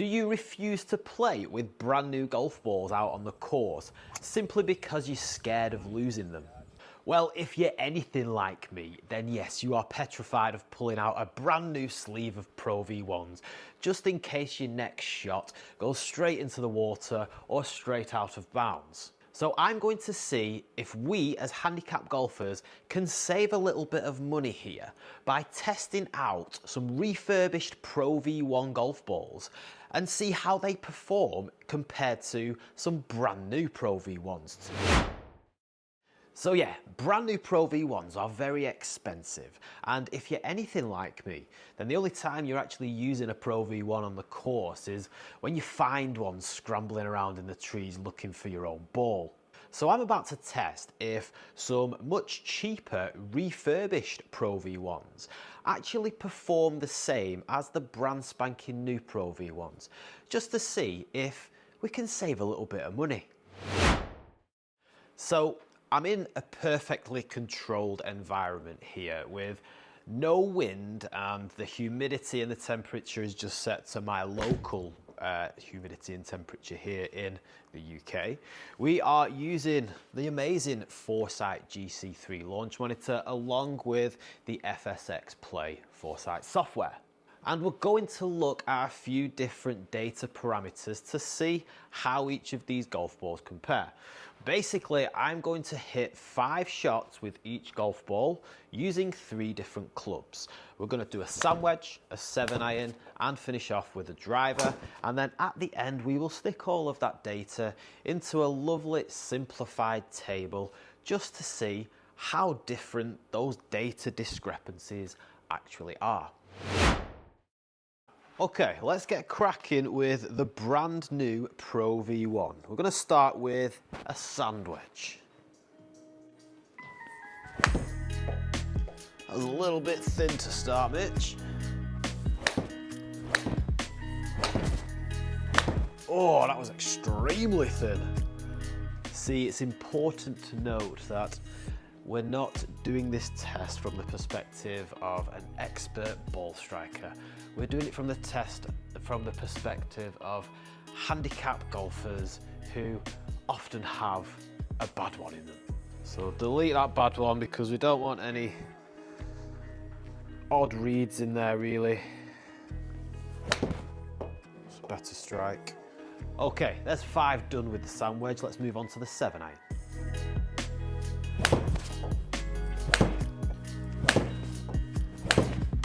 Do you refuse to play with brand new golf balls out on the course simply because you're scared of losing them? Well, if you're anything like me, then yes, you are petrified of pulling out a brand new sleeve of Pro V1s just in case your next shot goes straight into the water or straight out of bounds. So I'm going to see if we as handicap golfers can save a little bit of money here by testing out some refurbished Pro V1 golf balls and see how they perform compared to some brand new Pro V1s. So yeah, brand new Pro V1s are very expensive, and if you're anything like me, then the only time you're actually using a Pro V1 on the course is when you find one scrambling around in the trees looking for your own ball. So I'm about to test if some much cheaper refurbished Pro V1s actually perform the same as the brand spanking new Pro V1s, just to see if we can save a little bit of money. So I'm in a perfectly controlled environment here with no wind, and the humidity and the temperature is just set to my local humidity and temperature here in the UK. We are using the amazing Foresight GC3 launch monitor along with the FSX Play Foresight software. And we're going to look at a few different data parameters to see how each of these golf balls compare. Basically, I'm going to hit 5 shots with each golf ball using 3 different clubs. We're going to do a sand wedge, a 7-iron, and finish off with a driver. And then at the end, we will stick all of that data into a lovely simplified table just to see how different those data discrepancies actually are. Okay, let's get cracking with the brand new Pro V1. We're going to start with a sand wedge. That was a little bit thin to start, Mitch. Oh, that was extremely thin. See, it's important to note that we're not doing this test from the perspective of an expert ball striker. We're doing it from the perspective of handicap golfers who often have a bad one in them. So delete that bad one because we don't want any odd reads in there really. It's a better strike. Okay, there's 5 done with the sand wedge. Let's move on to the 7-iron.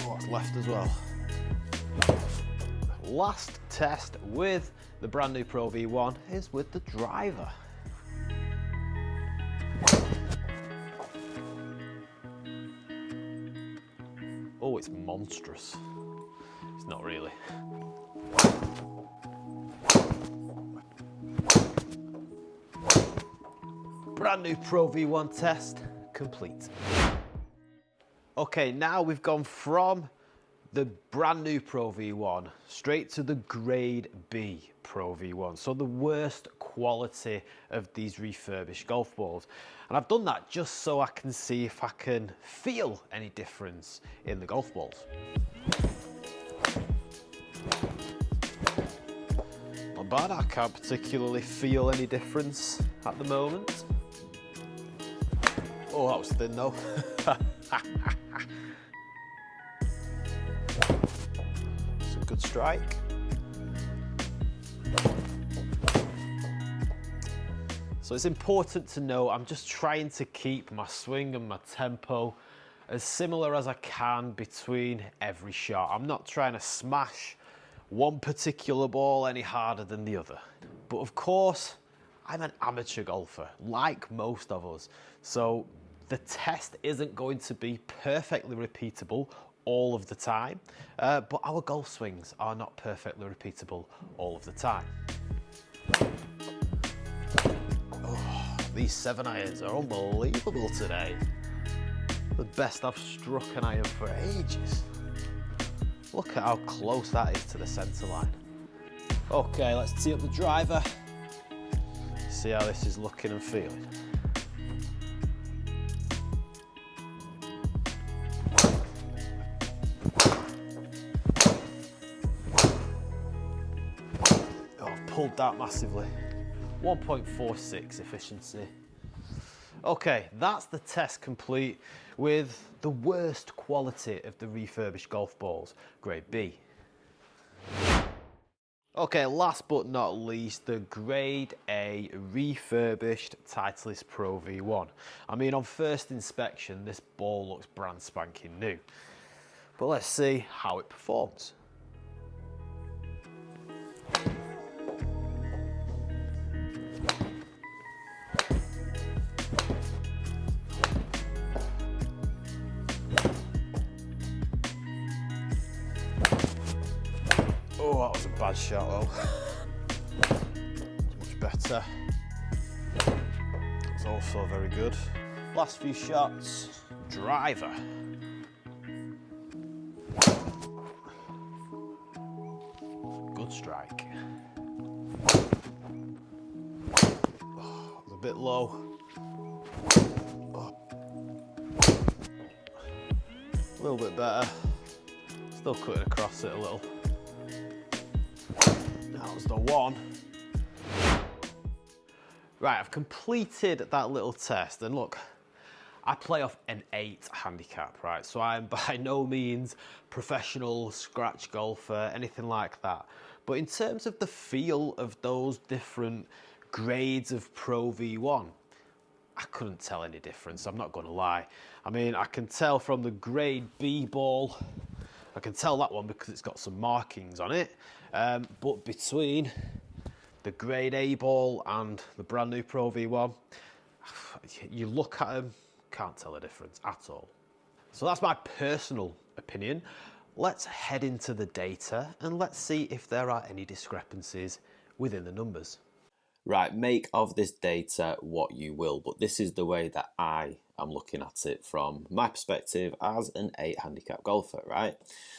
Oh, it's left as well. Last test with the brand new Pro V1 is with the driver. Oh, it's monstrous. It's not really. Brand new Pro V1 test complete. Okay, now we've gone from the brand new Pro V1 straight to the grade B Pro V1, so the worst quality of these refurbished golf balls. And I've done that just so I can see if I can feel any difference in the golf balls. Not bad, I can't particularly feel any difference at the moment. Oh, that was thin though. Good strike. So it's important to know I'm just trying to keep my swing and my tempo as similar as I can between every shot. I'm not trying to smash one particular ball any harder than the other. But of course, I'm an amateur golfer, like most of us. So the test isn't going to be perfectly repeatable all of the time, but our golf swings are not perfectly repeatable all of the time. Oh, these 7-irons are unbelievable today. The best I've struck an iron for ages. Look at how close that is to the centre line. Okay, let's tee up the driver. See how this is looking and feeling. pulled that massively. 1.46 efficiency. Okay, that's the test complete with the worst quality of the refurbished golf balls, grade B. Okay, last but not least, the grade A refurbished Titleist Pro V1. I mean, on first inspection, this ball looks brand spanking new. But let's see how it performs. Oh, that was a bad shot though. Much better. It's also very good. Last few shots, driver. Good strike. Oh, it was a bit low. Oh. A little bit better. Still cutting across it a little. That was the one. Right, I've completed that little test, and look, I play off an 8 handicap, right? So I'm by no means professional scratch golfer, anything like that. But in terms of the feel of those different grades of Pro V1, I couldn't tell any difference, I'm not gonna lie. I mean, I can tell from the grade B ball, I can tell that one because it's got some markings on it. But between the grade A ball and the brand new Pro V1, you look at them, can't tell a difference at all. So that's my personal opinion. Let's head into the data and let's see if there are any discrepancies within the numbers. Right, make of this data what you will, but this is the way that I am looking at it from my perspective as an 8 handicap golfer, right?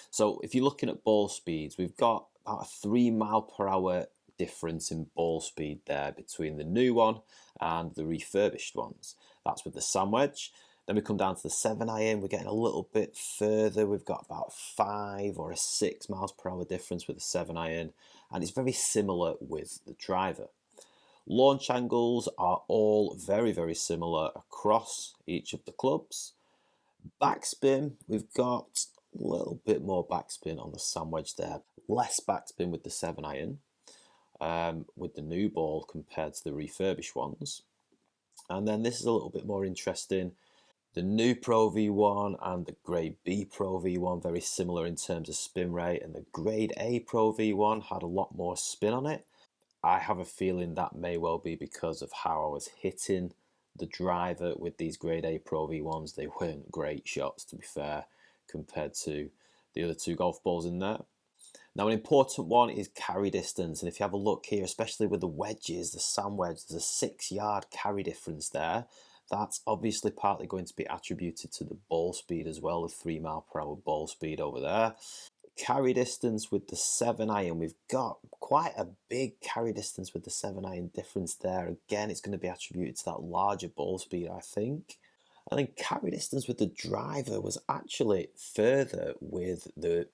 So if you're looking at ball speeds, we've got about a 3 mile per hour difference in ball speed there between the new one and the refurbished ones. That's with the sand wedge. Then we come down to the 7-iron, we're getting a little bit further. We've got about 5 or a 6 miles per hour difference with the 7-iron, and it's very similar with the driver. Launch angles are all very, very similar across each of the clubs. Backspin, we've got a little bit more backspin on the sand wedge there. Less backspin with the 7-iron, with the new ball compared to the refurbished ones. And then this is a little bit more interesting. The new Pro V1 and the grade B Pro V1, very similar in terms of spin rate, and the grade A Pro V1 had a lot more spin on it. I have a feeling that may well be because of how I was hitting the driver with these grade A Pro V1s. They weren't great shots, to be fair, compared to the other 2 golf balls in there. Now, an important one is carry distance, and if you have a look here, especially with the wedges, the sand wedge, there's a 6-yard carry difference there. That's obviously partly going to be attributed to the ball speed as well, the 3 mile per hour ball speed over there. Carry distance with the 7-iron, we've got quite a big carry distance with the 7-iron difference there. Again, it's going to be attributed to that larger ball speed, I think. And then carry distance with the driver was actually further with the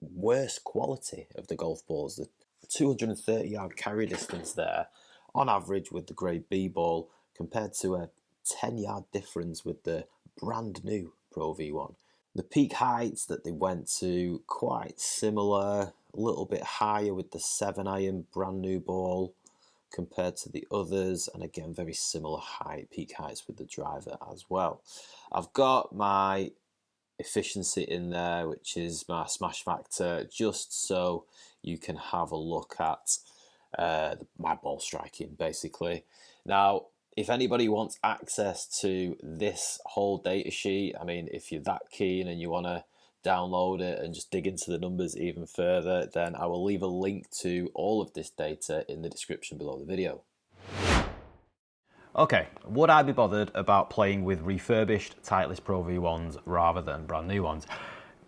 worst quality of the golf balls. The 230-yard carry distance there, on average with the grade B ball, compared to a 10-yard difference with the brand new Pro V1. The peak heights that they went to, quite similar, a little bit higher with the 7-iron brand new ball compared to the others, and again very similar peak heights with the driver as well. I've got my efficiency in there, which is my smash factor, just so you can have a look at my ball striking basically. Now, if anybody wants access to this whole data sheet, I mean, if you're that keen and you want to download it and just dig into the numbers even further, then I will leave a link to all of this data in the description below the video. Okay, would I be bothered about playing with refurbished Titleist Pro V1s rather than brand new ones?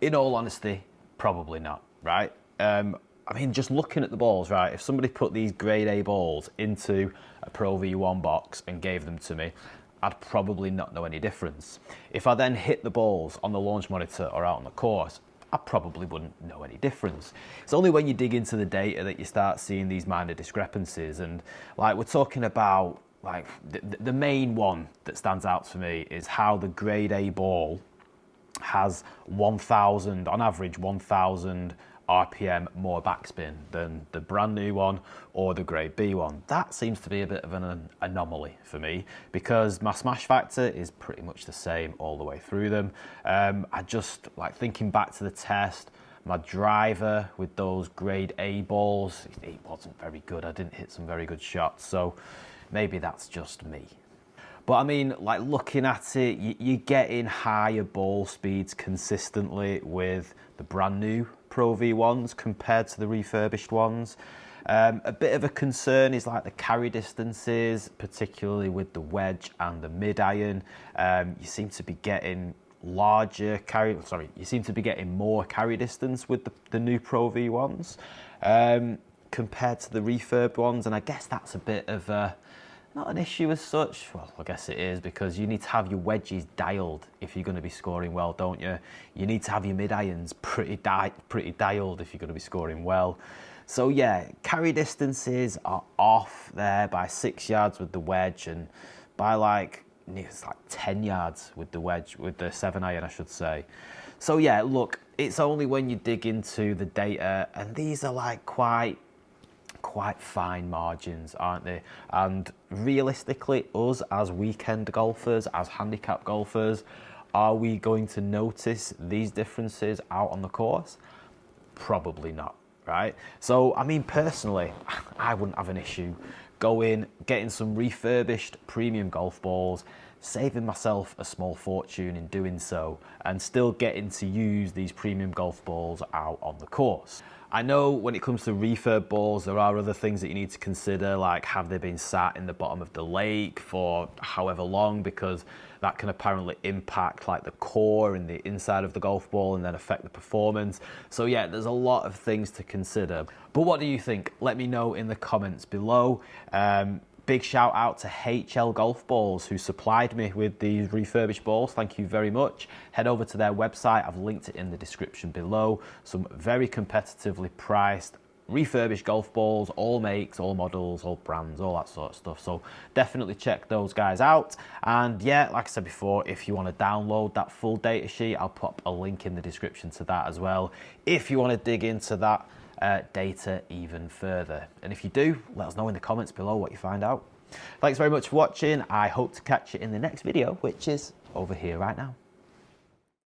In all honesty, probably not, right? I mean, just looking at the balls, right, if somebody put these grade A balls into a Pro V1 box and gave them to me, I'd probably not know any difference. If I then hit the balls on the launch monitor or out on the course, I probably wouldn't know any difference. It's only when you dig into the data that you start seeing these minor discrepancies. And like we're talking about, like the main one that stands out for me is how the grade A ball has 1,000, on average, 1,000 RPM more backspin than the brand new one or the grade B one. That seems to be a bit of an anomaly for me because my smash factor is pretty much the same all the way through them. I just, like thinking back to the test, my driver with those grade A balls, it wasn't very good. I didn't hit some very good shots, so maybe that's just me. But I mean, like looking at it, you're getting higher ball speeds consistently with the brand new Pro V1s compared to the refurbished ones. A bit of a concern is like the carry distances, particularly with the wedge and the mid iron. You seem to be getting you seem to be getting more carry distance with the new Pro V1s compared to the refurb ones, and I guess that's a bit of a not an issue as such. Well, I guess it is because you need to have your wedges dialed if you're going to be scoring well, don't you? You need to have your mid-irons pretty dialed if you're going to be scoring well. So yeah, carry distances are off there by 6 yards with the wedge and by it's like 10 yards with the wedge, with the 7-iron, I should say. So yeah, look, it's only when you dig into the data, and these are like quite fine margins, aren't they? And realistically, us as weekend golfers, as handicap golfers, are we going to notice these differences out on the course? Probably not, right? So, I mean, personally, I wouldn't have an issue getting some refurbished premium golf balls, saving myself a small fortune in doing so, and still getting to use these premium golf balls out on the course. I know when it comes to refurb balls, there are other things that you need to consider, like have they been sat in the bottom of the lake for however long, because that can apparently impact like the core and the inside of the golf ball and then affect the performance. So yeah, there's a lot of things to consider. But what do you think? Let me know in the comments below. Big shout out to HL Golf Balls who supplied me with these refurbished balls. Thank you very much. Head over to their website. I've linked it in the description below. Some very competitively priced refurbished golf balls, all makes, all models, all brands, all that sort of stuff. So definitely check those guys out. And yeah, like I said before, if you want to download that full data sheet, I'll pop a link in the description to that as well, if you want to dig into that data even further. And if you do, let us know in the comments below what you find out. Thanks very much for watching. I hope to catch you in the next video, which is over here right now.